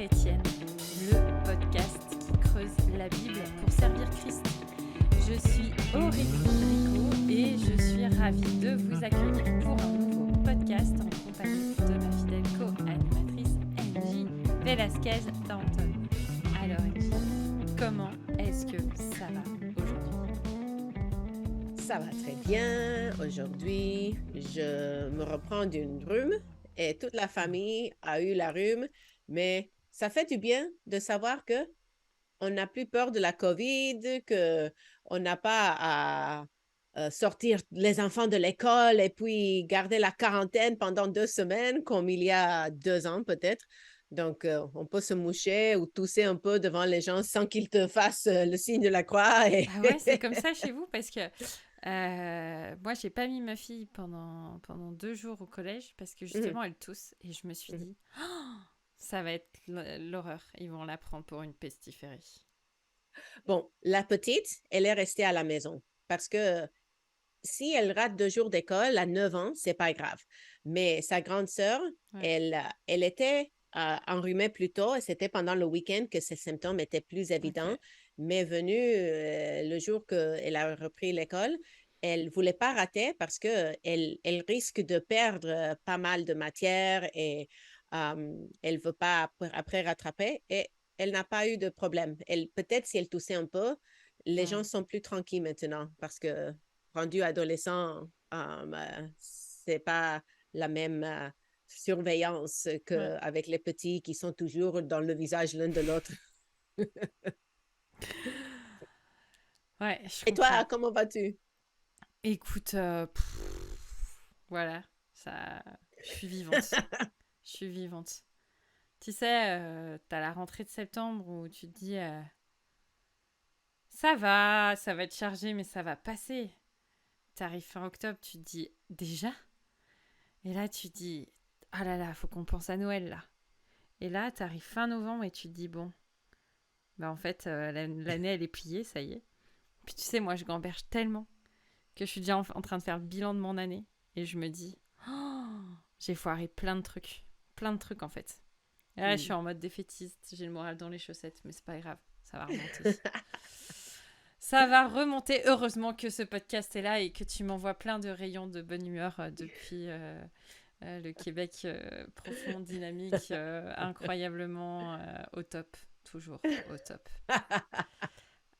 chrétienne, le podcast qui creuse la Bible pour servir Christ. Je suis Aurélie Rico et je suis ravie de vous accueillir pour un nouveau podcast en compagnie de ma fidèle co-animatrice Angie Velasquez-Danton. Alors Angie, comment est-ce que ça va aujourd'hui? Ça va très bien. Aujourd'hui, je me reprends d'une rhume et toute la famille a eu la rhume, mais ça fait du bien de savoir que on n'a plus peur de la COVID, que on n'a pas à sortir les enfants de l'école et puis garder la quarantaine pendant 2 semaines, comme il y a 2 ans peut-être. Donc, on peut se moucher ou tousser un peu devant les gens sans qu'ils te fassent le signe de la croix. Ah ouais, c'est comme ça chez vous parce que moi, j'ai pas mis ma fille pendant 2 jours au collège parce que justement, elle tousse et je me suis dit, oh, ça va être l'horreur. Ils vont la prendre pour une pestiférie. Bon, la petite, elle est restée à la maison parce que si elle rate 2 jours d'école à 9 ans, c'est pas grave. Mais sa grande sœur, Ouais. elle était enrhumée plus tôt et c'était pendant le week-end que ses symptômes étaient plus évidents. Ok. Mais venu le jour qu'elle a repris l'école, elle ne voulait pas rater parce qu'elle risque de perdre pas mal de matière et elle ne veut pas après rattraper. Et elle n'a pas eu de problème. Peut-être si elle toussait un peu, les gens sont plus tranquilles maintenant parce que rendu adolescent, c'est pas la même surveillance Ouais. qu'avec les petits qui sont toujours dans le visage l'un de l'autre. Ouais, je Et toi, comprends. comment vas-tu? Écoute, voilà, ça, je suis vivante. Je suis vivante. Tu sais, t'as la rentrée de septembre où tu te dis, ça va être chargé, mais ça va passer. T'arrives fin octobre, tu te dis, déjà? Et là, tu te dis, ah là là, faut qu'on pense à Noël, là. Et là, t'arrives fin novembre et tu te dis, bon, bah en fait, l'année, elle est pliée, ça y est. Puis tu sais, moi, je gamberge tellement que je suis déjà en train de faire le bilan de mon année. Et je me dis, oh, j'ai foiré plein de trucs en fait. Et là, je suis en mode défaitiste, j'ai le moral dans les chaussettes, mais c'est pas grave, ça va remonter. Ça va remonter. Heureusement que ce podcast est là et que tu m'envoies plein de rayons de bonne humeur depuis le Québec profond, dynamique, incroyablement au top. Toujours au top.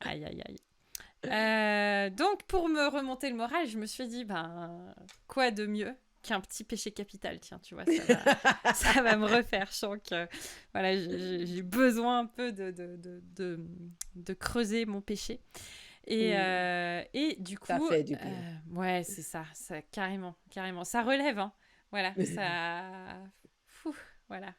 Aïe, aïe, aïe. Donc, pour me remonter le moral, je me suis dit, ben, quoi de mieux qu'un petit péché capital, tiens, tu vois, ça va me refaire. Je sens que voilà, j'ai besoin un peu de creuser mon péché. Et du Ça coup, fait du bien. ouais, c'est ça, carrément. Ça relève, hein. Voilà, ça... Fou, voilà.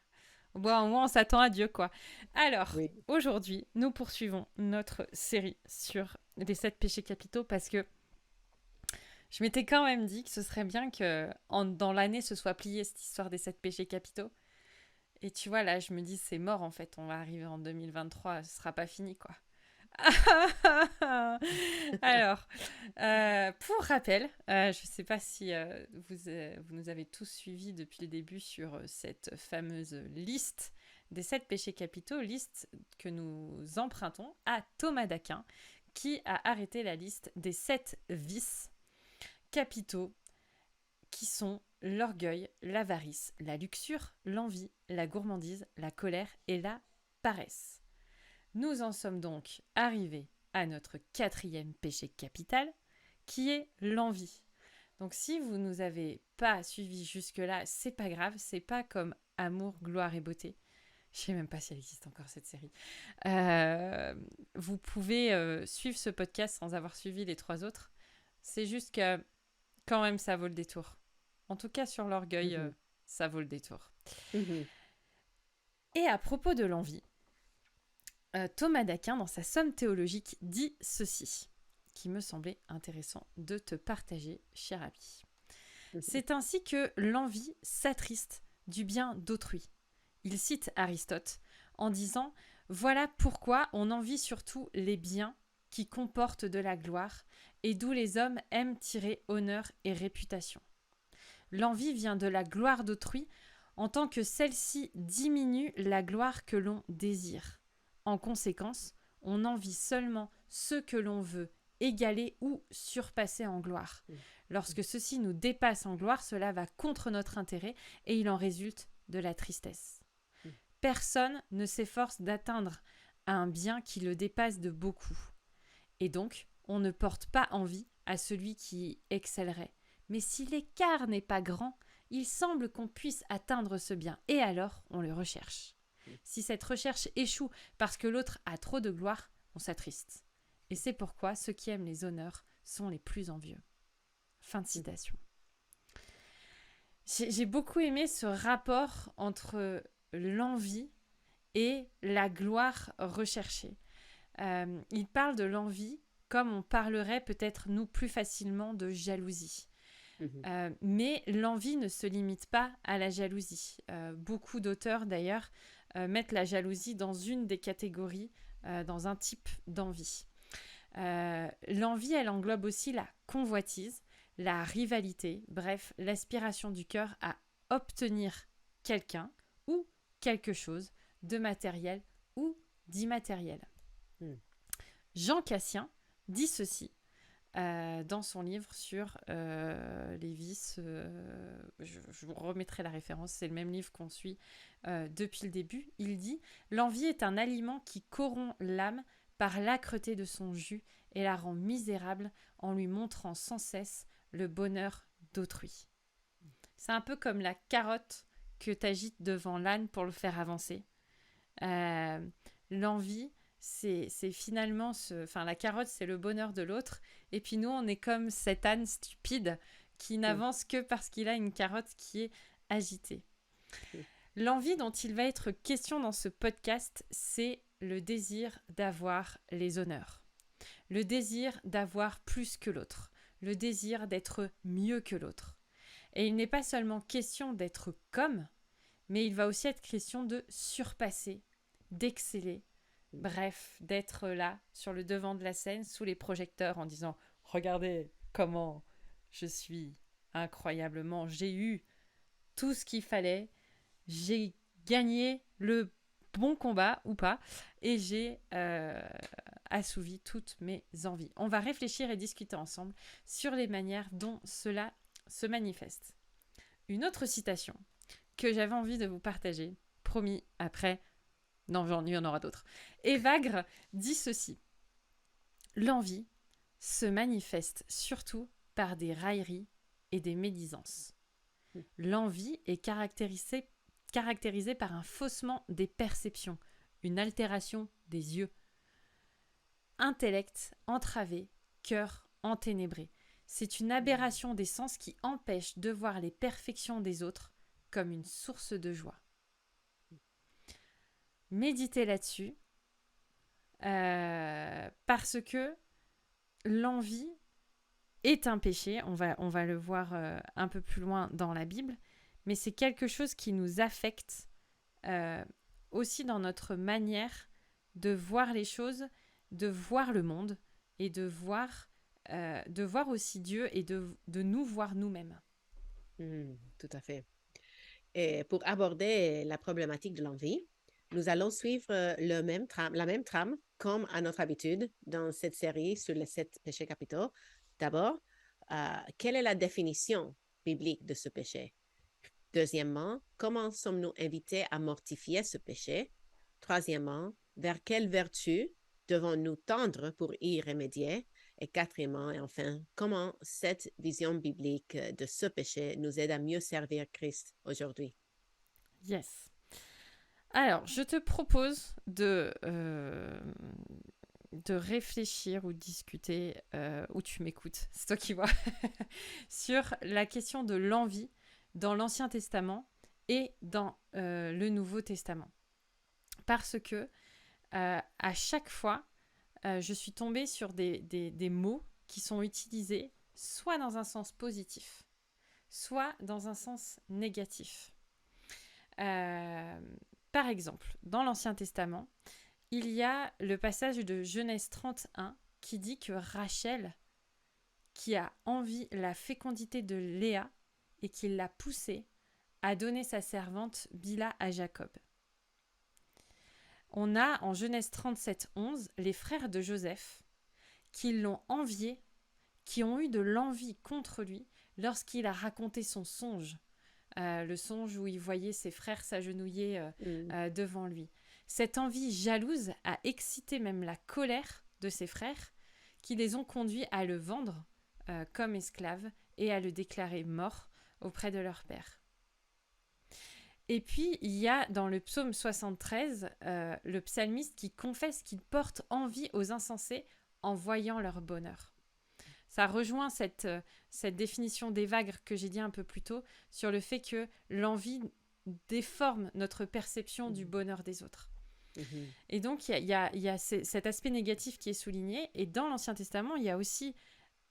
Bon, au moins, on s'attend à Dieu, quoi. Alors, Oui. aujourd'hui, nous poursuivons notre série sur les 7 péchés capitaux parce que je m'étais quand même dit que ce serait bien que dans l'année, ce soit plié, cette histoire des 7 péchés capitaux. Et tu vois, là, je me dis, c'est mort, en fait. On va arriver en 2023, ce sera pas fini, quoi. Alors, pour rappel, je ne sais pas si vous nous avez tous suivis depuis le début sur cette fameuse liste des 7 péchés capitaux, liste que nous empruntons à Thomas d'Aquin, qui a arrêté la liste des 7 vices capitaux qui sont l'orgueil, l'avarice, la luxure, l'envie, la gourmandise, la colère et la paresse. Nous en sommes donc arrivés à notre 4e péché capital, qui est l'envie. Donc si vous ne nous avez pas suivis jusque-là, c'est pas grave, c'est pas comme Amour, gloire et beauté. Je sais même pas si elle existe encore cette série. Vous pouvez suivre ce podcast sans avoir suivi les 3 autres. C'est juste que quand même ça vaut le détour. En tout cas sur l'orgueil, ça vaut le détour. Et à propos de l'envie, Thomas d'Aquin, dans sa Somme théologique, dit ceci, qui me semblait intéressant de te partager, cher ami. C'est ainsi que l'envie s'attriste du bien d'autrui. Il cite Aristote en disant « Voilà pourquoi on envie surtout les biens qui comportent de la gloire et d'où les hommes aiment tirer honneur et réputation. L'envie vient de la gloire d'autrui en tant que celle-ci diminue la gloire que l'on désire. En conséquence, on envie seulement ceux que l'on veut égaler ou surpasser en gloire. Lorsque ceci nous dépasse en gloire, cela va contre notre intérêt et il en résulte de la tristesse. Personne ne s'efforce d'atteindre un bien qui le dépasse de beaucoup. Et donc, on ne porte pas envie à celui qui excellerait. Mais si l'écart n'est pas grand, il semble qu'on puisse atteindre ce bien. Et alors, on le recherche. Si cette recherche échoue parce que l'autre a trop de gloire, on s'attriste. Et c'est pourquoi ceux qui aiment les honneurs sont les plus envieux. Fin de citation. J'ai beaucoup aimé ce rapport entre l'envie et la gloire recherchée. Il parle de l'envie comme on parlerait peut-être nous plus facilement de jalousie. Mais l'envie ne se limite pas à la jalousie. Beaucoup d'auteurs d'ailleurs mettent la jalousie dans une des catégories, dans un type d'envie. L'envie, elle englobe aussi la convoitise, la rivalité, bref, l'aspiration du cœur à obtenir quelqu'un ou quelque chose de matériel ou d'immatériel. Jean Cassien dit ceci dans son livre sur les vices. Je vous remettrai la référence, c'est le même livre qu'on suit depuis le début. Il dit « L'envie est un aliment qui corrompt l'âme par l'âcreté de son jus et la rend misérable en lui montrant sans cesse le bonheur d'autrui. » C'est un peu comme la carotte que tu agites devant l'âne pour le faire avancer. L'envie, c'est finalement... la carotte, c'est le bonheur de l'autre. Et puis nous, on est comme cet âne stupide qui n'avance que parce qu'il a une carotte qui est agitée. L'envie dont il va être question dans ce podcast, c'est le désir d'avoir les honneurs. Le désir d'avoir plus que l'autre. Le désir d'être mieux que l'autre. Et il n'est pas seulement question d'être comme, mais il va aussi être question de surpasser, d'exceller. Bref, d'être là, sur le devant de la scène, sous les projecteurs, en disant « Regardez comment je suis incroyablement, j'ai eu tout ce qu'il fallait, j'ai gagné le bon combat ou pas, et j'ai assouvi toutes mes envies. » On va réfléchir et discuter ensemble sur les manières dont cela se manifeste. Une autre citation que j'avais envie de vous partager, promis, après... Non, il y en aura d'autres. Evagre dit ceci. L'envie se manifeste surtout par des railleries et des médisances. L'envie est caractérisée par un faussement des perceptions, une altération des yeux. Intellect entravé, cœur enténébré. C'est une aberration des sens qui empêche de voir les perfections des autres comme une source de joie. Méditez là-dessus parce que l'envie est un péché. On va le voir un peu plus loin dans la Bible, mais c'est quelque chose qui nous affecte aussi dans notre manière de voir les choses, de voir le monde et de voir aussi Dieu et de nous voir nous-mêmes. Tout à fait. Et pour aborder la problématique de l'envie, nous allons suivre la même trame comme à notre habitude dans cette série sur les 7 péchés capitaux. D'abord, quelle est la définition biblique de ce péché? Deuxièmement, comment sommes-nous invités à mortifier ce péché? Troisièmement, vers quelle vertu devons-nous tendre pour y remédier? Et quatrièmement, et enfin, comment cette vision biblique de ce péché nous aide à mieux servir Christ aujourd'hui? Yes. Alors, je te propose de réfléchir ou discuter, ou tu m'écoutes, c'est toi qui vois, sur la question de l'envie dans l'Ancien Testament et dans le Nouveau Testament. Parce que à chaque fois, je suis tombée sur des mots qui sont utilisés soit dans un sens positif, soit dans un sens négatif. Par exemple, dans l'Ancien Testament, il y a le passage de Genèse 31 qui dit que Rachel, qui a envie la fécondité de Léa et qui l'a poussée a donné sa servante Bila à Jacob. On a en Genèse 37, 11 les frères de Joseph qui l'ont envié, qui ont eu de l'envie contre lui lorsqu'il a raconté son songe, le songe où il voyait ses frères s'agenouiller devant lui. Cette envie jalouse a excité même la colère de ses frères qui les ont conduits à le vendre comme esclave et à le déclarer mort auprès de leur père. Et puis, il y a dans le psaume 73, le psalmiste qui confesse qu'il porte envie aux insensés en voyant leur bonheur. Ça rejoint cette définition d'Evagre que j'ai dit un peu plus tôt sur le fait que l'envie déforme notre perception du bonheur des autres. Et donc, il y a cet aspect négatif qui est souligné. Et dans l'Ancien Testament, il y a aussi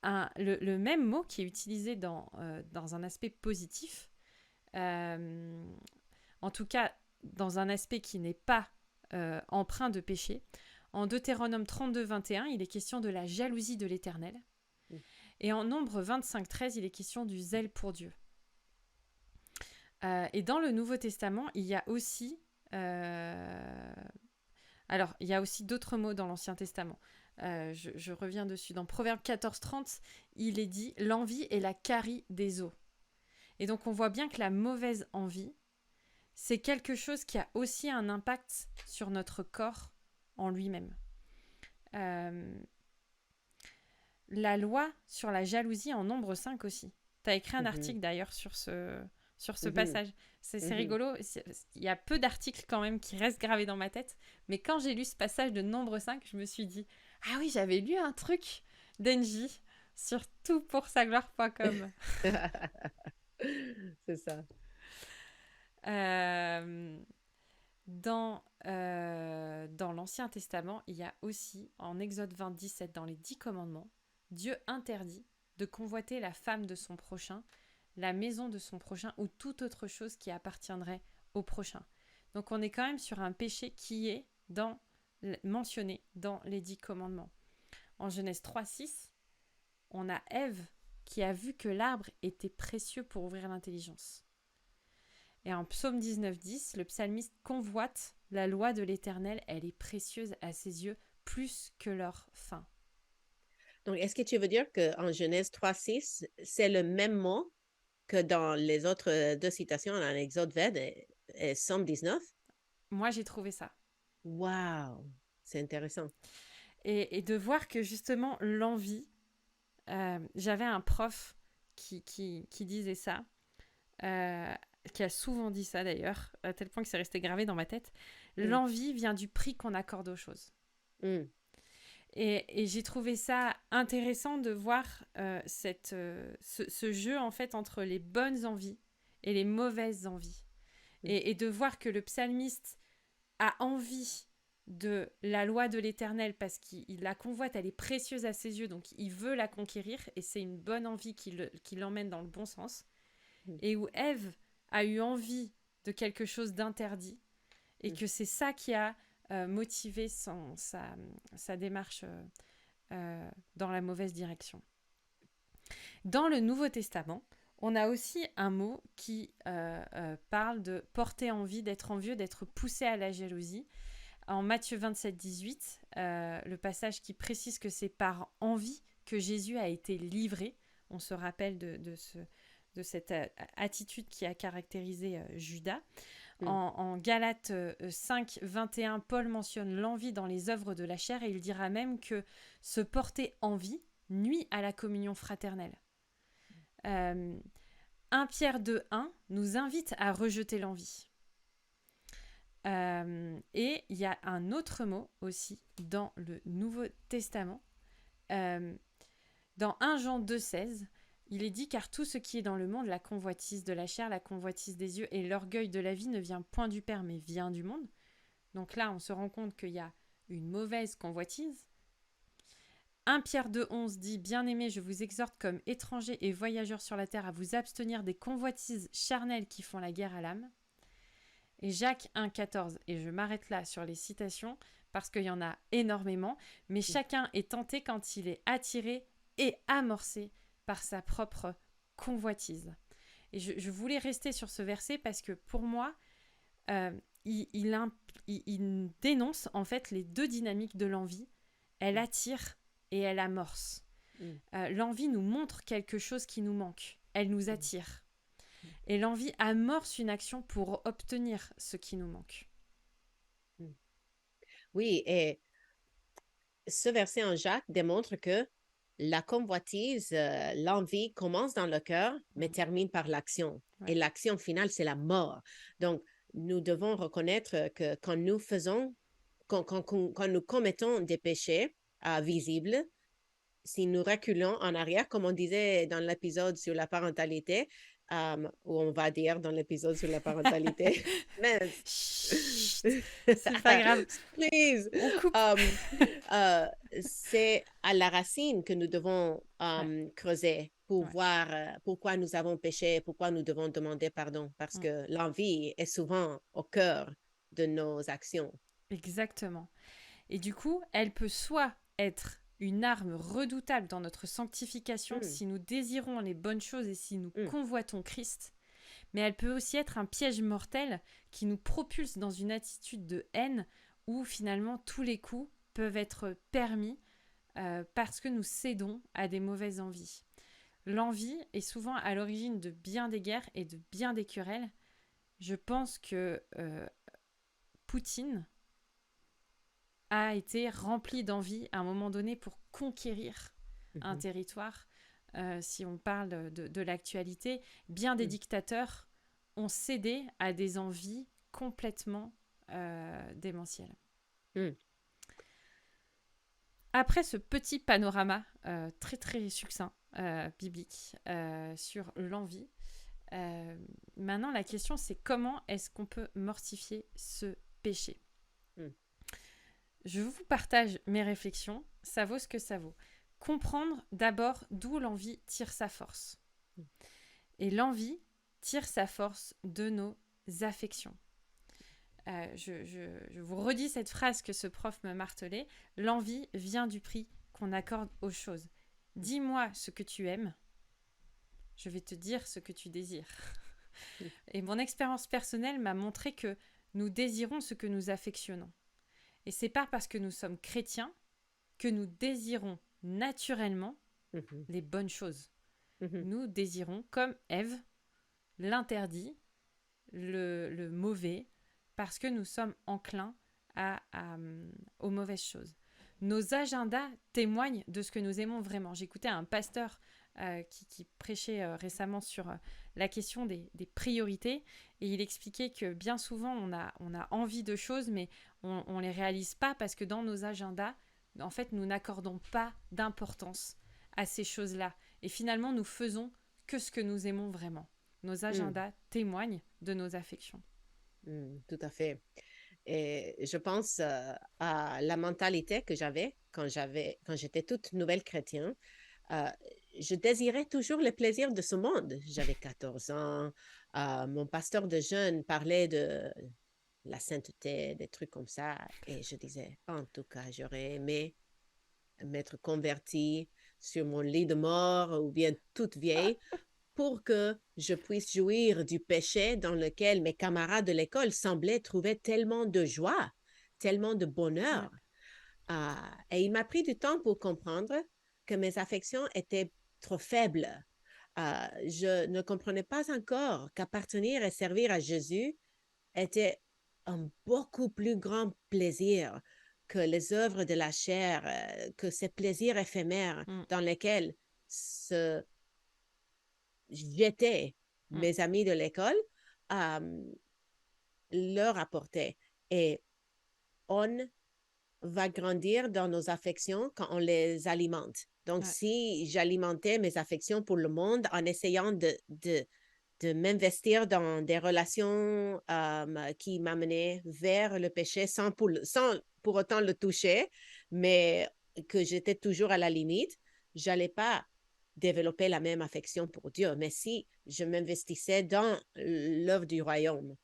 le même mot qui est utilisé dans un aspect positif. En tout cas, dans un aspect qui n'est pas empreint de péché. En Deutéronome 32, 21, il est question de la jalousie de l'Éternel. Et en Nombre 25, 13, il est question du zèle pour Dieu. Et dans le Nouveau Testament, il y a aussi... Alors, il y a aussi d'autres mots dans l'Ancien Testament. Je reviens dessus. Dans Proverbe 14, 30, il est dit « L'envie est la carie des os ». Et donc, on voit bien que la mauvaise envie, c'est quelque chose qui a aussi un impact sur notre corps en lui-même. La loi sur la jalousie en Nombre 5 aussi. Tu as écrit un article d'ailleurs sur ce passage. C'est rigolo. Il y a peu d'articles quand même qui restent gravés dans ma tête. Mais quand j'ai lu ce passage de Nombre 5, je me suis dit « Ah oui, j'avais lu un truc d'Engie sur toutpoursagloire.com. » C'est ça. Dans l'Ancien Testament, il y a aussi, en Exode 20, 17, dans les 10 commandements, Dieu interdit de convoiter la femme de son prochain, la maison de son prochain ou toute autre chose qui appartiendrait au prochain. Donc on est quand même sur un péché qui est mentionné dans les 10 commandements. En Genèse 3, 6, on a Ève qui a vu que l'arbre était précieux pour ouvrir l'intelligence. Et en Psaume 19, 10, le psalmiste convoite la loi de l'Éternel, elle est précieuse à ses yeux plus que leur faim. Donc, est-ce que tu veux dire qu'en Genèse 3, 6, c'est le même mot que dans les autres deux citations, en Exode 20 et Somme 19? Moi, j'ai trouvé ça. Wow! C'est intéressant. Et de voir que justement, l'envie, j'avais un prof qui disait ça, qui a souvent dit ça d'ailleurs, à tel point que c'est resté gravé dans ma tête. L'envie vient du prix qu'on accorde aux choses. Et j'ai trouvé ça intéressant de voir ce jeu en fait entre les bonnes envies et les mauvaises envies. Et de voir que le psalmiste a envie de la loi de l'Éternel parce qu'il la convoite, elle est précieuse à ses yeux, donc il veut la conquérir et c'est une bonne envie qui l'emmène dans le bon sens. Et où Ève a eu envie de quelque chose d'interdit et que c'est ça qui a motivé sa démarche dans la mauvaise direction. Dans le Nouveau Testament, on a aussi un mot qui parle de porter envie, d'être envieux, d'être poussé à la jalousie. En Matthieu 27, 18, le passage qui précise que c'est par envie que Jésus a été livré. On se rappelle de cette attitude qui a caractérisé Judas. En Galates 5, 21, Paul mentionne l'envie dans les œuvres de la chair et il dira même que se porter envie nuit à la communion fraternelle. 1 Pierre 2, 1 nous invite à rejeter l'envie. Et il y a un autre mot aussi dans le Nouveau Testament. Dans 1 Jean 2, 16, il est dit « Car tout ce qui est dans le monde, la convoitise de la chair, la convoitise des yeux et l'orgueil de la vie ne vient point du Père, mais vient du monde. » Donc là, on se rend compte qu'il y a une mauvaise convoitise. 1 Pierre 2, 11 dit « Bien-aimés, je vous exhorte comme étrangers et voyageurs sur la terre à vous abstenir des convoitises charnelles qui font la guerre à l'âme. » Et Jacques 1, 14, et je m'arrête là sur les citations parce qu'il y en a énormément, mais chacun est tenté quand il est attiré et amorcé par sa propre convoitise. Et je voulais rester sur ce verset parce que pour moi, euh, il dénonce en fait les deux dynamiques de l'envie. Elle Mm. attire et elle amorce. Mm. L'envie nous montre quelque chose qui nous manque. Elle nous Mm. attire. Et l'envie amorce une action pour obtenir ce qui nous manque. Mm. Oui, et ce verset en Jacques démontre que la convoitise, l'envie commence dans le cœur, mais Mm. termine par l'action. Ouais. Et l'action finale, c'est la mort. Donc, nous devons reconnaître que quand nous faisons, quand nous commettons des péchés visibles, si nous reculons en arrière, comme on disait dans l'épisode sur la parentalité, ou on va dire dans l'épisode sur la parentalité, mais Chut, c'est pas grave. please, On coupe. um, euh, c'est à la racine que nous devons Ouais, creuser pour ouais. voir pourquoi nous avons péché, pourquoi nous devons demander pardon, parce Mm. que l'envie est souvent au cœur de nos actions. Exactement. Et du coup, elle peut soit être une arme redoutable dans notre sanctification Mm. si nous désirons les bonnes choses et si nous Mm. convoitons Christ, mais elle peut aussi être un piège mortel qui nous propulse dans une attitude de haine où finalement tous les coups peuvent être permis parce que nous cédons à des mauvaises envies. L'envie est souvent à l'origine de bien des guerres et de bien des querelles. Je pense que Poutine a été rempli d'envie à un moment donné pour conquérir un Mhm. territoire. Si on parle de l'actualité, bien des Mm. dictateurs ont cédé à des envies complètement démentielles. Mm. Après ce petit panorama très très succinct biblique sur l'envie, maintenant la question c'est comment est-ce qu'on peut mortifier ce péché. Mm. Je vous partage mes réflexions, ça vaut ce que ça vaut. Comprendre d'abord d'où l'envie tire sa force. Et l'envie tire sa force de nos affections. Je vous redis cette phrase que ce prof me martelait. L'envie vient du prix qu'on accorde aux choses. Dis-moi ce que tu aimes, je vais te dire ce que tu désires. Et mon expérience personnelle m'a montré que nous désirons ce que nous affectionnons. Et c'est pas parce que nous sommes chrétiens que nous désirons naturellement Mhm. les bonnes choses. Mhm. Nous désirons, comme Ève, l'interdit, le mauvais, parce que nous sommes enclins aux mauvaises choses. Nos agendas témoignent de ce que nous aimons vraiment. J'écoutais un pasteur qui prêchait récemment sur la question des priorités et il expliquait que bien souvent on a envie de choses mais on ne les réalise pas parce que dans nos agendas, en fait, nous n'accordons pas d'importance à ces choses-là. Et finalement, nous faisons que ce que nous aimons vraiment. Nos Mm. agendas témoignent de nos affections. Mm. Tout à fait. Et je pense à la mentalité que j'avais quand j'étais toute nouvelle chrétienne. Euh, je désirais toujours le plaisir de ce monde. J'avais 14 ans. Mon pasteur de jeunes parlait de la sainteté, des trucs comme ça. Et je disais, en tout cas, j'aurais aimé m'être convertie sur mon lit de mort ou bien toute vieille pour que je puisse jouir du péché dans lequel mes camarades de l'école semblaient trouver tellement de joie, tellement de Ouais. bonheur. Et il m'a pris du temps pour comprendre que mes affections étaient trop faibles. Je ne comprenais pas encore qu'appartenir et servir à Jésus était un beaucoup plus grand plaisir que les œuvres de la chair, que ces plaisirs éphémères Mm, dans lesquels se jetaient mm, mes amis de l'école leur apportaient. Et on va grandir dans nos affections quand on les alimente. Donc, ouais. si j'alimentais mes affections pour le monde en essayant de m'investir dans des relations qui m'amenaient vers le péché sans pour autant le toucher, mais que j'étais toujours à la limite, j'allais pas développer la même affection pour Dieu. Mais si je m'investissais dans l'œuvre du royaume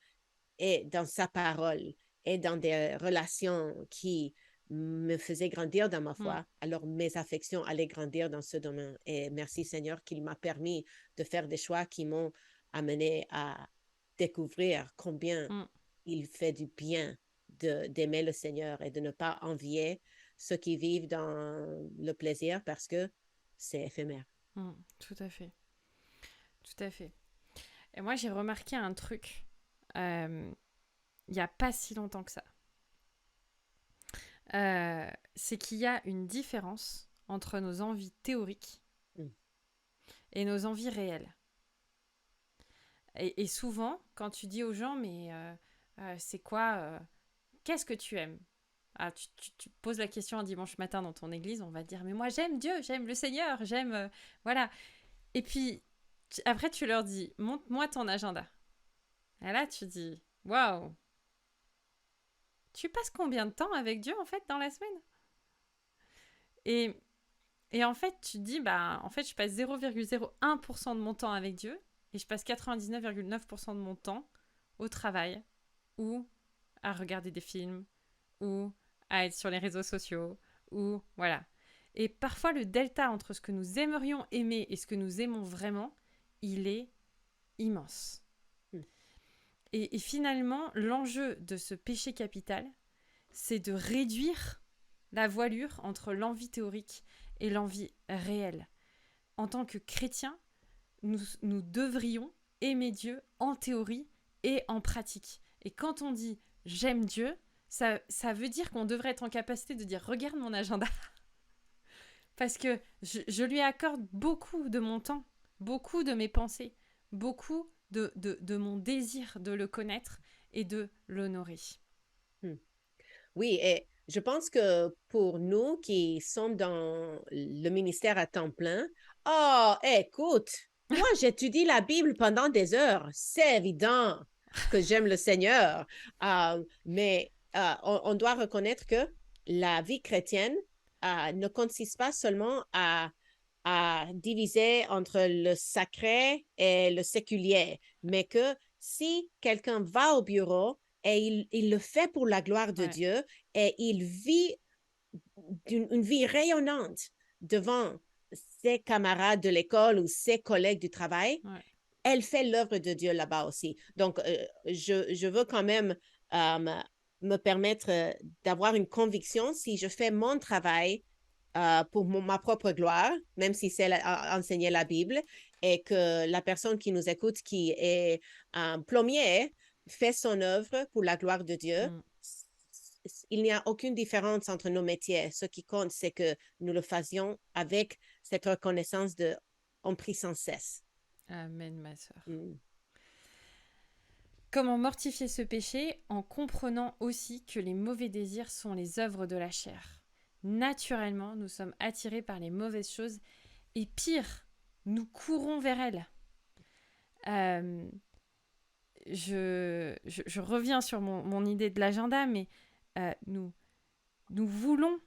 et dans sa parole et dans des relations qui me faisaient grandir dans ma Mm. foi, alors mes affections allaient grandir dans ce domaine. Et merci Seigneur qu'il m'a permis de faire des choix qui m'ont amené à découvrir combien Mm, il fait du bien d'aimer le Seigneur et de ne pas envier ceux qui vivent dans le plaisir parce que c'est éphémère. tout à fait. Tout à fait. Et moi, j'ai remarqué un truc il n'y a pas si longtemps que ça. C'est qu'il y a une différence entre nos envies théoriques Mm. et nos envies réelles. Et souvent, quand tu dis aux gens, mais c'est quoi qu'est-ce que tu aimes? Tu poses la question un dimanche matin dans ton église, on va te dire, mais moi j'aime Dieu, j'aime le Seigneur, j'aime... voilà. Et puis, après tu leur dis, montre-moi ton agenda. Et là, tu dis, waouh, tu passes combien de temps avec Dieu en fait dans la semaine? Et, et en fait, tu te dis, bah, en fait, je passe 0,01% de mon temps avec Dieu et je passe 99,9% de mon temps au travail ou à regarder des films ou à être sur les réseaux sociaux ou voilà. Et parfois, le delta entre ce que nous aimerions aimer et ce que nous aimons vraiment, il est immense. Mm. Et finalement, l'enjeu de ce péché capital, c'est de réduire la voilure entre l'envie théorique et l'envie réelle. En tant que chrétiens, nous devrions aimer Dieu en théorie et en pratique. Et quand on dit j'aime Dieu, ça veut dire qu'on devrait être en capacité de dire regarde mon agenda. Parce que je lui accorde beaucoup de mon temps, beaucoup de mes pensées, beaucoup de mon désir de le connaître et de l'honorer. Mm. Oui, et je pense que pour nous qui sommes dans le ministère à temps plein, oh, écoute, moi j'étudie la Bible pendant des heures. C'est évident que j'aime le Seigneur. Mais on doit reconnaître que la vie chrétienne ne consiste pas seulement à diviser entre le sacré et le séculier, mais que si quelqu'un va au bureau, et il le fait pour la gloire de Ouais, Dieu et il vit une vie rayonnante devant ses camarades de l'école ou ses collègues du travail. ouais. Elle fait l'œuvre de Dieu là-bas aussi. Donc, je veux quand même me permettre d'avoir une conviction si je fais mon travail pour ma propre gloire, même si c'est enseigner la Bible, et que la personne qui nous écoute, qui est un plombier, fait son œuvre pour la gloire de Dieu. Mm. Il n'y a aucune différence entre nos métiers. Ce qui compte, c'est que nous le fassions avec cette reconnaissance de on prie sans cesse. Amen, ma sœur. Mm. Comment mortifier ce péché en comprenant aussi que les mauvais désirs sont les œuvres de la chair. Naturellement, nous sommes attirés par les mauvaises choses et pire, nous courons vers elles. Euh, je reviens sur mon idée de l'agenda, mais nous voulons,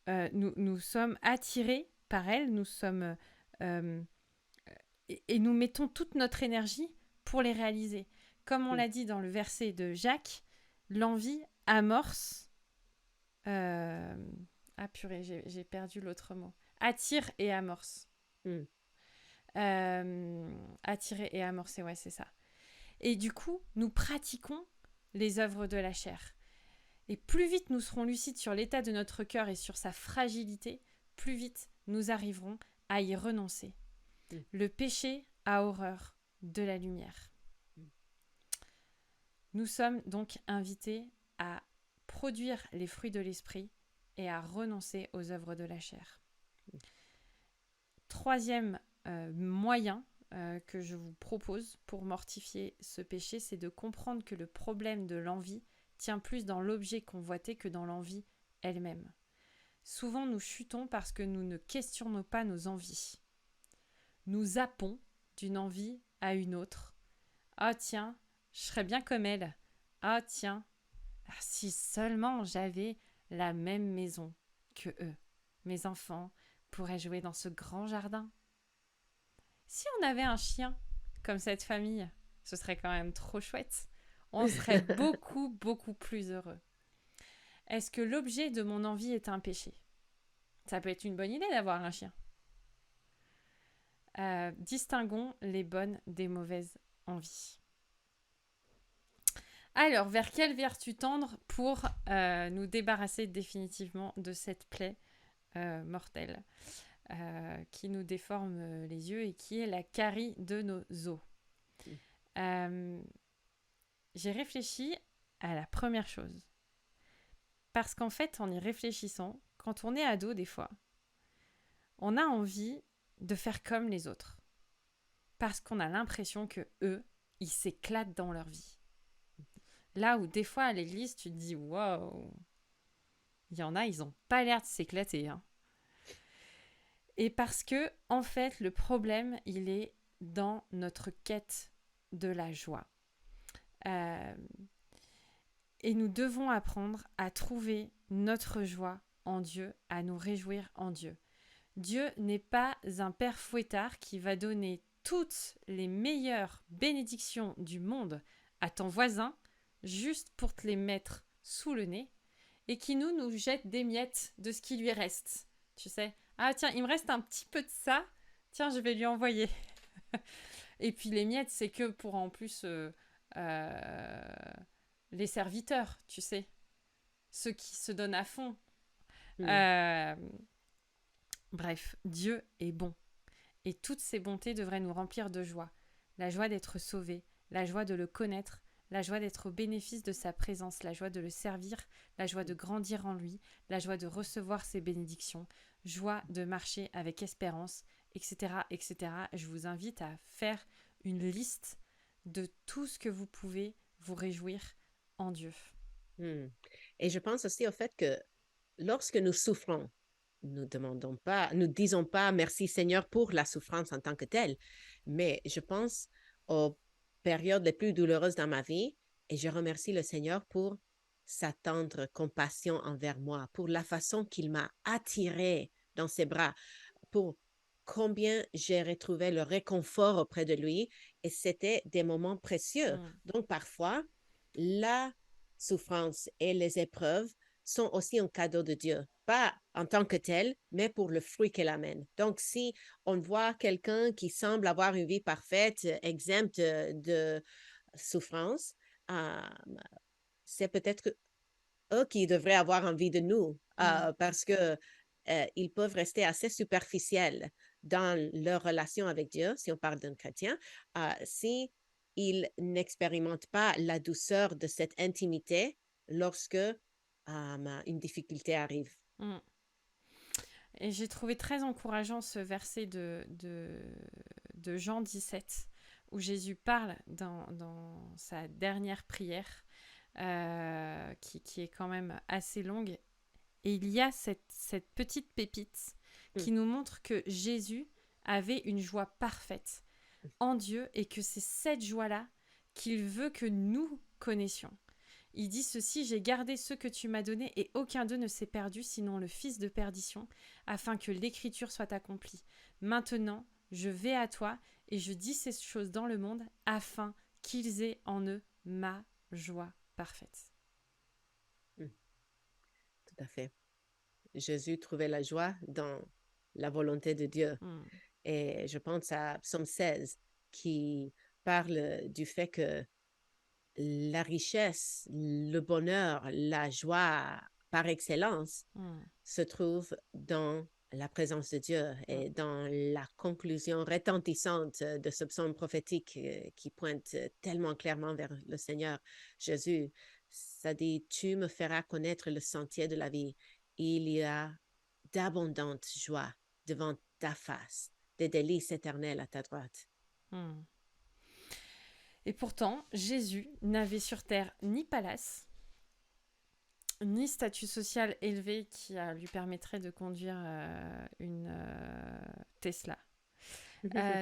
nous sommes attirés par elles, nous sommes et nous mettons toute notre énergie pour les réaliser. Comme on Mm. l'a dit dans le verset de Jacques, l'envie amorce. Ah purée, j'ai perdu l'autre mot. Attire et amorce. Mm. Attirer et amorcer, ouais, c'est ça. Et du coup, nous pratiquons les œuvres de la chair. Et plus vite nous serons lucides sur l'état de notre cœur et sur sa fragilité, plus vite nous arriverons à y renoncer. Mm. Le péché a horreur de la lumière. Nous sommes donc invités à produire les fruits de l'esprit et à renoncer aux œuvres de la chair. Troisième moyen que je vous propose pour mortifier ce péché, c'est de comprendre que le problème de l'envie tient plus dans l'objet convoité que dans l'envie elle-même. Souvent, nous chutons parce que nous ne questionnons pas nos envies. Nous zappons d'une envie à une autre. Ah tiens, je serais bien comme elle. Ah tiens, si seulement j'avais la même maison que eux. Mes enfants pourraient jouer dans ce grand jardin. Si on avait un chien comme cette famille, ce serait quand même trop chouette. On serait beaucoup, beaucoup plus heureux. Est-ce que l'objet de mon envie est un péché? Ça peut être une bonne idée d'avoir un chien. Distinguons les bonnes des mauvaises en vie. Alors, vers quelle vertu tendre pour nous débarrasser définitivement de cette plaie mortelle qui nous déforme les yeux et qui est la carie de nos os. J'ai réfléchi à la première chose. Parce qu'en fait, en y réfléchissant, quand on est ado des fois, on a envie de faire comme les autres. Parce qu'on a l'impression que eux, ils s'éclatent dans leur vie. Là où des fois à l'église, tu te dis « Wow !» Il y en a, ils n'ont pas l'air de s'éclater. Hein. Et parce que, en fait, le problème, il est dans notre quête de la joie. Et nous devons apprendre à trouver notre joie en Dieu, à nous réjouir en Dieu. Dieu n'est pas un père fouettard qui va donner toutes les meilleures bénédictions du monde à ton voisin juste pour te les mettre sous le nez et qui nous jette des miettes de ce qui lui reste. Tu sais, ah tiens, il me reste un petit peu de ça, tiens, je vais lui envoyer. Et puis les miettes, c'est que pour en plus les serviteurs, tu sais, ceux qui se donnent à fond. Bref, Dieu est bon. Et toutes ces bontés devraient nous remplir de joie. La joie d'être sauvé, la joie de le connaître, la joie d'être au bénéfice de sa présence, la joie de le servir, la joie de grandir en lui, la joie de recevoir ses bénédictions, joie de marcher avec espérance, etc., etc. Je vous invite à faire une liste de tout ce que vous pouvez vous réjouir en Dieu. Et je pense aussi au fait que lorsque nous souffrons, nous disons pas merci Seigneur pour la souffrance en tant que telle, mais je pense aux périodes les plus douloureuses dans ma vie et je remercie le Seigneur pour sa tendre compassion envers moi, pour la façon qu'il m'a attirée dans ses bras, pour combien j'ai retrouvé le réconfort auprès de lui et c'était des moments précieux. Donc parfois, la souffrance et les épreuves sont aussi un cadeau de Dieu, pas en tant que tel, mais pour le fruit qu'elle amène. Donc, si on voit quelqu'un qui semble avoir une vie parfaite, exempte de souffrance, c'est peut-être eux qui devraient avoir envie de nous, parce que ils peuvent rester assez superficiels dans leur relation avec Dieu, si on parle d'un chrétien, si ils n'expérimentent pas la douceur de cette intimité lorsque une difficulté arrive. Et j'ai trouvé très encourageant ce verset de Jean 17, où Jésus parle dans sa dernière prière, qui est quand même assez longue. Et il y a cette petite pépite qui nous montre que Jésus avait une joie parfaite en Dieu et que c'est cette joie-là qu'il veut que nous connaissions. Il dit ceci, « J'ai gardé ceux que tu m'as donnés et aucun d'eux ne s'est perdu, sinon le fils de perdition, afin que l'écriture soit accomplie. Maintenant, je vais à toi et je dis ces choses dans le monde, afin qu'ils aient en eux ma joie parfaite. » Tout à fait. Jésus trouvait la joie dans la volonté de Dieu. Et je pense à Psaume 16 qui parle du fait que la richesse, le bonheur, la joie par excellence se trouve dans la présence de Dieu et dans la conclusion retentissante de ce psaume prophétique qui pointe tellement clairement vers le Seigneur Jésus. Ça dit, tu me feras connaître le sentier de la vie. Il y a d'abondantes joies devant ta face, des délices éternels à ta droite. Et pourtant, Jésus n'avait sur terre ni palace, ni statut social élevé qui lui permettrait de conduire une Tesla,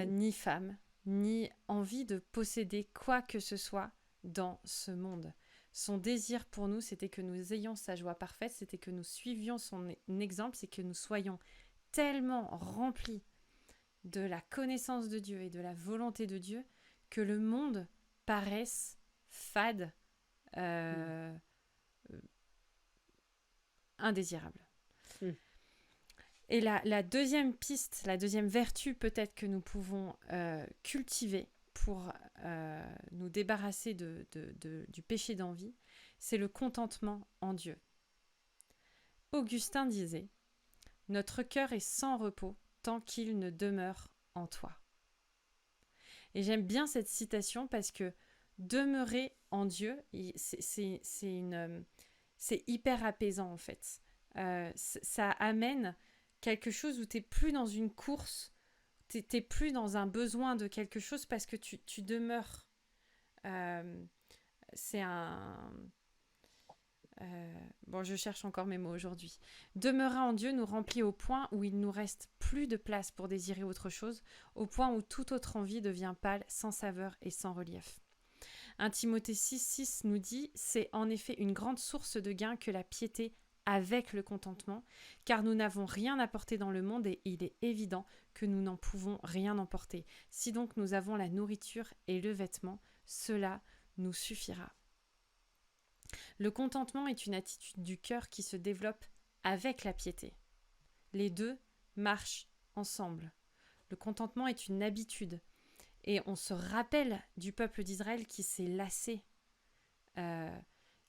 ni femme, ni envie de posséder quoi que ce soit dans ce monde. Son désir pour nous, c'était que nous ayons sa joie parfaite, c'était que nous suivions son exemple, c'est que nous soyons tellement remplis de la connaissance de Dieu et de la volonté de Dieu que le monde paraisse fade, indésirable. Et la deuxième piste, la deuxième vertu peut-être que nous pouvons cultiver pour nous débarrasser du péché d'envie, c'est le contentement en Dieu. Augustin disait « Notre cœur est sans repos tant qu'il ne demeure en toi ». Et j'aime bien cette citation parce que demeurer en Dieu, c'est hyper apaisant en fait. Ça amène quelque chose où tu n'es plus dans une course, tu n'es plus dans un besoin de quelque chose parce que tu demeures. C'est un... bon, je cherche encore mes mots aujourd'hui. Demeurer en Dieu nous remplit au point où il nous reste plus de place pour désirer autre chose, au point où toute autre envie devient pâle, sans saveur et sans relief. 1 Timothée 6,6 nous dit « C'est en effet une grande source de gain que la piété avec le contentement, car nous n'avons rien apporté dans le monde et il est évident que nous n'en pouvons rien emporter. Si donc nous avons la nourriture et le vêtement, cela nous suffira. » Le contentement est une attitude du cœur qui se développe avec la piété. Les deux marchent ensemble. Le contentement est une habitude. Et on se rappelle du peuple d'Israël qui s'est lassé,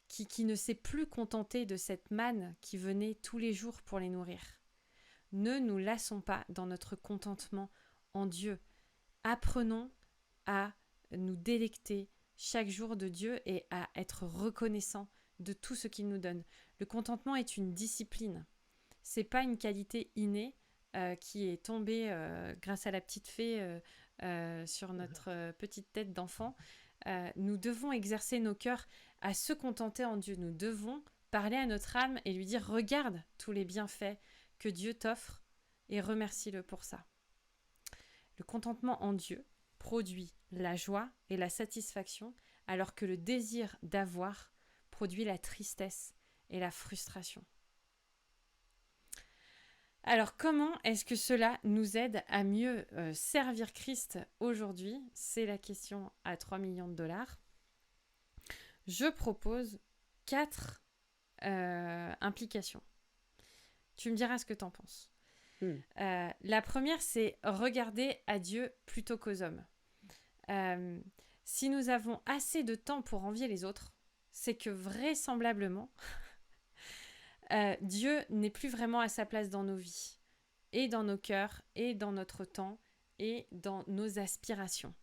qui ne s'est plus contenté de cette manne qui venait tous les jours pour les nourrir. Ne nous lassons pas dans notre contentement en Dieu. Apprenons à nous délecter chaque jour de Dieu et à être reconnaissants de tout ce qu'il nous donne. Le contentement est une discipline. C'est pas une qualité innée qui est tombée grâce à la petite fée sur notre petite tête d'enfant. Nous devons exercer nos cœurs à se contenter en Dieu. Nous devons parler à notre âme et lui dire « Regarde tous les bienfaits que Dieu t'offre et remercie-le pour ça. » Le contentement en Dieu produit la joie et la satisfaction, alors que le désir d'avoir produit la tristesse et la frustration. Alors, comment est-ce que cela nous aide à mieux servir Christ aujourd'hui ? C'est la question à 3 millions de dollars. Je propose 4 implications. Tu me diras ce que tu en penses. La première, c'est regarder à Dieu plutôt qu'aux hommes. Si nous avons assez de temps pour envier les autres, c'est que vraisemblablement, Dieu n'est plus vraiment à sa place dans nos vies, et dans nos cœurs, et dans notre temps, et dans nos aspirations.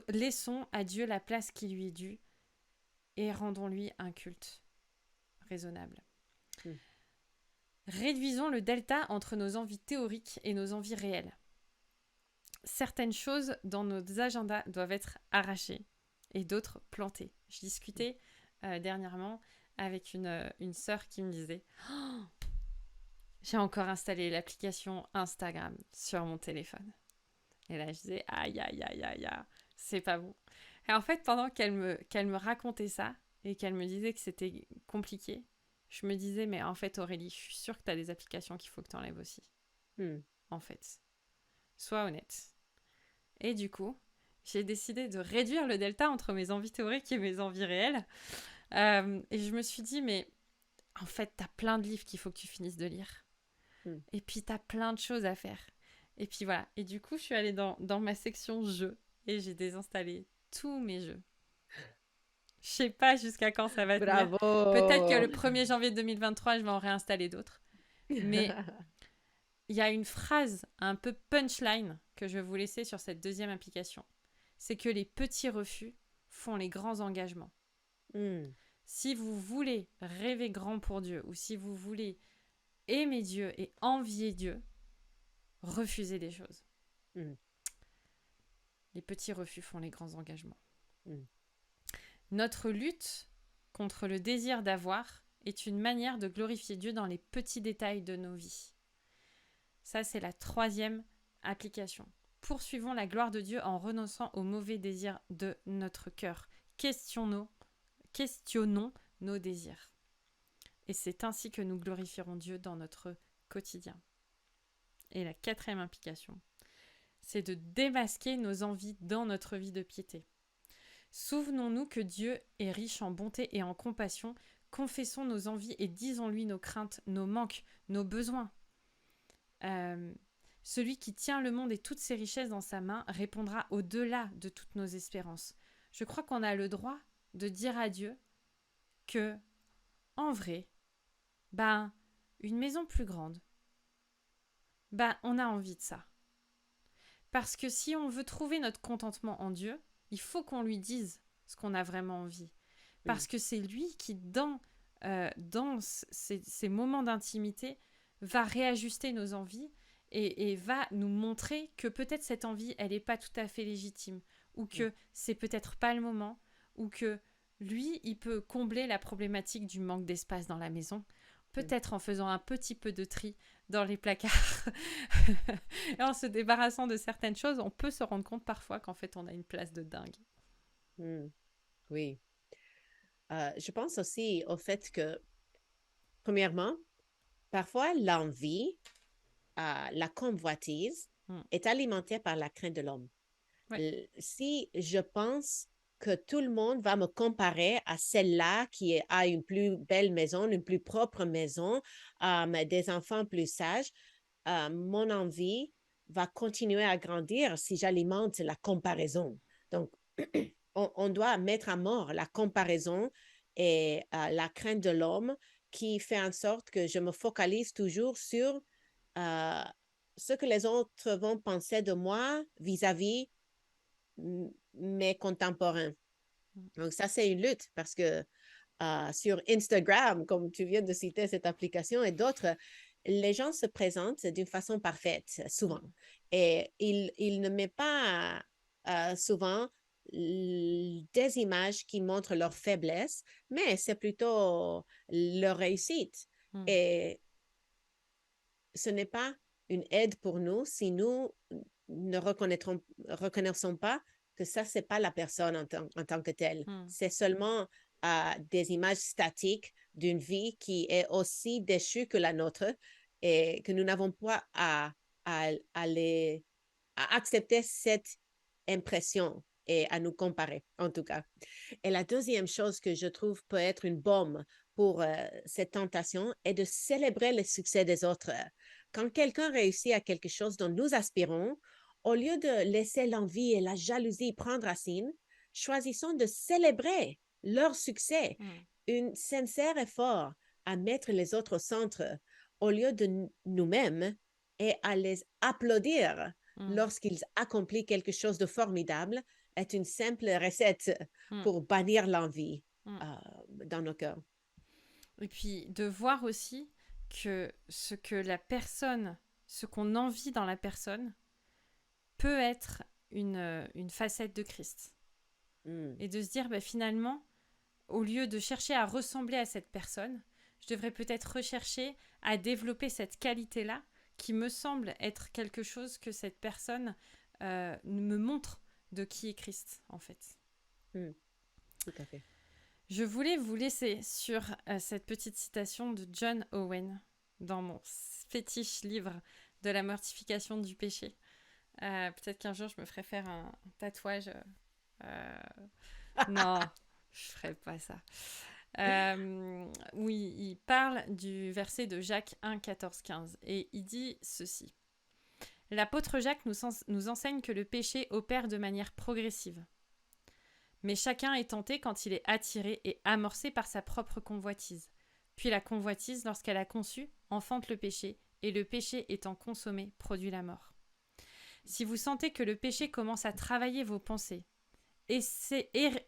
Laissons à Dieu la place qui lui est due, et rendons-lui un culte raisonnable. Réduisons le delta entre nos envies théoriques et nos envies réelles. Certaines choses dans nos agendas doivent être arrachées et d'autres plantées. Je discutais dernièrement avec une sœur qui me disait oh, « J'ai encore installé l'application Instagram sur mon téléphone. » Et là, je disais « Aïe, aïe, aïe, aïe, aïe, c'est pas bon. » Et en fait, pendant qu'elle me racontait ça et qu'elle me disait que c'était compliqué, je me disais, mais en fait, Aurélie, je suis sûre que tu as des applications qu'il faut que tu enlèves aussi. En fait. Sois honnête. Et du coup, j'ai décidé de réduire le delta entre mes envies théoriques et mes envies réelles. Et je me suis dit, mais en fait, tu as plein de livres qu'il faut que tu finisses de lire. Et puis, tu as plein de choses à faire. Et puis voilà. Et du coup, je suis allée dans ma section jeux et j'ai désinstallé tous mes jeux. Je sais pas jusqu'à quand ça va tenir. Bravo! Peut-être que le 1er janvier 2023, je vais en réinstaller d'autres. Mais il y a une phrase un peu punchline que je vais vous laisser sur cette deuxième application. C'est que les petits refus font les grands engagements. Si vous voulez rêver grand pour Dieu ou si vous voulez aimer Dieu et envier Dieu, refusez des choses. Les petits refus font les grands engagements. Notre lutte contre le désir d'avoir est une manière de glorifier Dieu dans les petits détails de nos vies. Ça, c'est la 3e application. Poursuivons la gloire de Dieu en renonçant aux mauvais désirs de notre cœur. Questionnons nos désirs. Et c'est ainsi que nous glorifierons Dieu dans notre quotidien. Et la 4e implication, c'est de démasquer nos envies dans notre vie de piété. Souvenons-nous que Dieu est riche en bonté et en compassion. Confessons nos envies et disons-lui nos craintes, nos manques, nos besoins. Celui qui tient le monde et toutes ses richesses dans sa main répondra au-delà de toutes nos espérances. Je crois qu'on a le droit de dire à Dieu que, en vrai, une maison plus grande, on a envie de ça. Parce que si on veut trouver notre contentement en Dieu, il faut qu'on lui dise ce qu'on a vraiment envie. Parce que c'est lui qui, dans ces moments d'intimité, va réajuster nos envies et va nous montrer que peut-être cette envie, elle n'est pas tout à fait légitime, ou que c'est peut-être pas le moment, ou que lui, il peut combler la problématique du manque d'espace dans la maison, peut-être en faisant un petit peu de tri dans les placards. Et en se débarrassant de certaines choses, on peut se rendre compte parfois qu'en fait, on a une place de dingue. Oui. Je pense aussi au fait que, premièrement, parfois l'envie, la convoitise est alimentée par la crainte de l'homme. Ouais. Si je pense que tout le monde va me comparer à celle-là qui a une plus belle maison, une plus propre maison, des enfants plus sages, mon envie va continuer à grandir si j'alimente la comparaison. Donc, on doit mettre à mort la comparaison et la crainte de l'homme qui fait en sorte que je me focalise toujours sur ce que les autres vont penser de moi vis-à-vis mes contemporains. Donc, ça, c'est une lutte parce que sur Instagram, comme tu viens de citer cette application et d'autres, les gens se présentent d'une façon parfaite, souvent. Et ils ne mettent pas souvent des images qui montrent leur faiblesse, mais c'est plutôt leur réussite. Et ce n'est pas une aide pour nous si nous ne reconnaissons pas que ça, ce n'est pas la personne en tant que telle. C'est seulement des images statiques d'une vie qui est aussi déchue que la nôtre et que nous n'avons pas à accepter cette impression et à nous comparer, en tout cas. Et la deuxième chose que je trouve peut être une bombe pour cette tentation est de célébrer le succès des autres. Quand quelqu'un réussit à quelque chose dont nous aspirons, au lieu de laisser l'envie et la jalousie prendre racine, choisissons de célébrer leur succès. Un sincère effort à mettre les autres au centre au lieu de nous-mêmes et à les applaudir lorsqu'ils accomplissent quelque chose de formidable est une simple recette pour bannir l'envie dans nos cœurs. Et puis de voir aussi que ce qu'on envie dans la personne peut être une facette de Christ. Et de se dire, finalement, au lieu de chercher à ressembler à cette personne, je devrais peut-être rechercher à développer cette qualité-là qui me semble être quelque chose que cette personne me montre de qui est Christ, en fait. Tout à fait. Je voulais vous laisser sur cette petite citation de John Owen dans mon fétiche livre de la mortification du péché. Peut-être qu'un jour, je me ferai faire un tatouage. Non, je ferai pas ça. Oui, il parle du verset de Jacques 1, 14, 15 et il dit ceci. L'apôtre Jacques nous enseigne que le péché opère de manière progressive. Mais chacun est tenté quand il est attiré et amorcé par sa propre convoitise. Puis la convoitise, lorsqu'elle a conçu, enfante le péché, et le péché étant consommé, produit la mort. Si vous sentez que le péché commence à travailler vos pensées,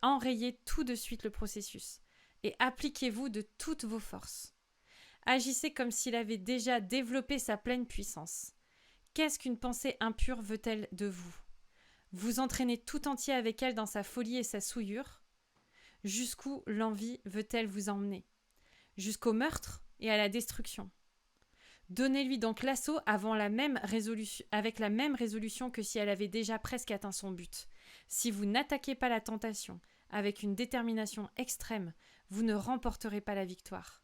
enrayez tout de suite le processus, et appliquez-vous de toutes vos forces. Agissez comme s'il avait déjà développé sa pleine puissance. Qu'est-ce qu'une pensée impure veut-elle de vous ? Vous entraînez tout entier avec elle dans sa folie et sa souillure. Jusqu'où l'envie veut-elle vous emmener ? Jusqu'au meurtre et à la destruction. Donnez-lui donc l'assaut avec la même résolution que si elle avait déjà presque atteint son but. Si vous n'attaquez pas la tentation avec une détermination extrême, vous ne remporterez pas la victoire.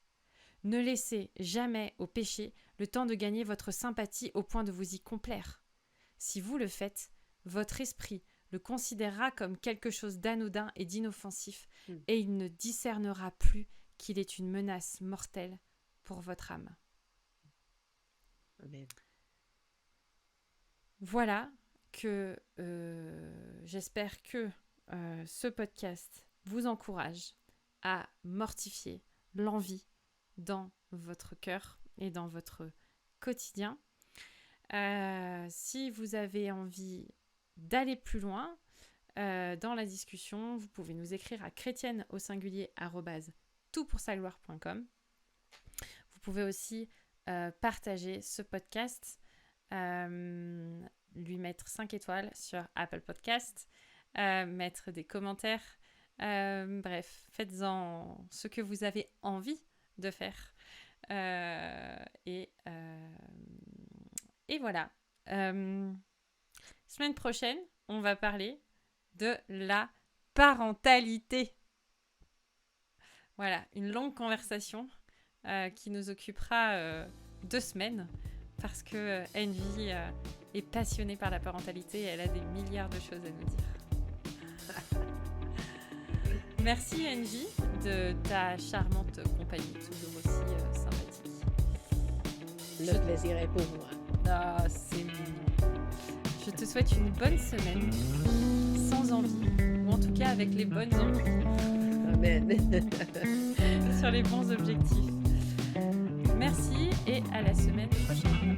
Ne laissez jamais au péché le temps de gagner votre sympathie au point de vous y complaire. Si vous le faites, votre esprit le considérera comme quelque chose d'anodin et d'inoffensif et il ne discernera plus qu'il est une menace mortelle pour votre âme. Amen. Voilà que j'espère que ce podcast vous encourage à mortifier l'envie dans votre cœur et dans votre quotidien. Si vous avez envie d'aller plus loin dans la discussion, vous pouvez nous écrire à chrétienne@toutpoursagloire.com. Vous pouvez aussi partager ce podcast, lui mettre 5 étoiles sur Apple Podcast, mettre des commentaires. Bref, faites-en ce que vous avez envie de faire. Et voilà. Semaine prochaine, on va parler de la parentalité. Voilà, une longue conversation qui nous occupera 2 semaines parce que Envy est passionnée par la parentalité et elle a des milliards de choses à nous dire. Merci Envy de ta charmante compagnie, toujours aussi sympathique. Le plaisir est pour moi. Ah, c'est mignon. Je te souhaite une bonne semaine, sans envie, ou en tout cas avec les bonnes envies. Amen. Sur les bons objectifs. Merci et à la semaine prochaine.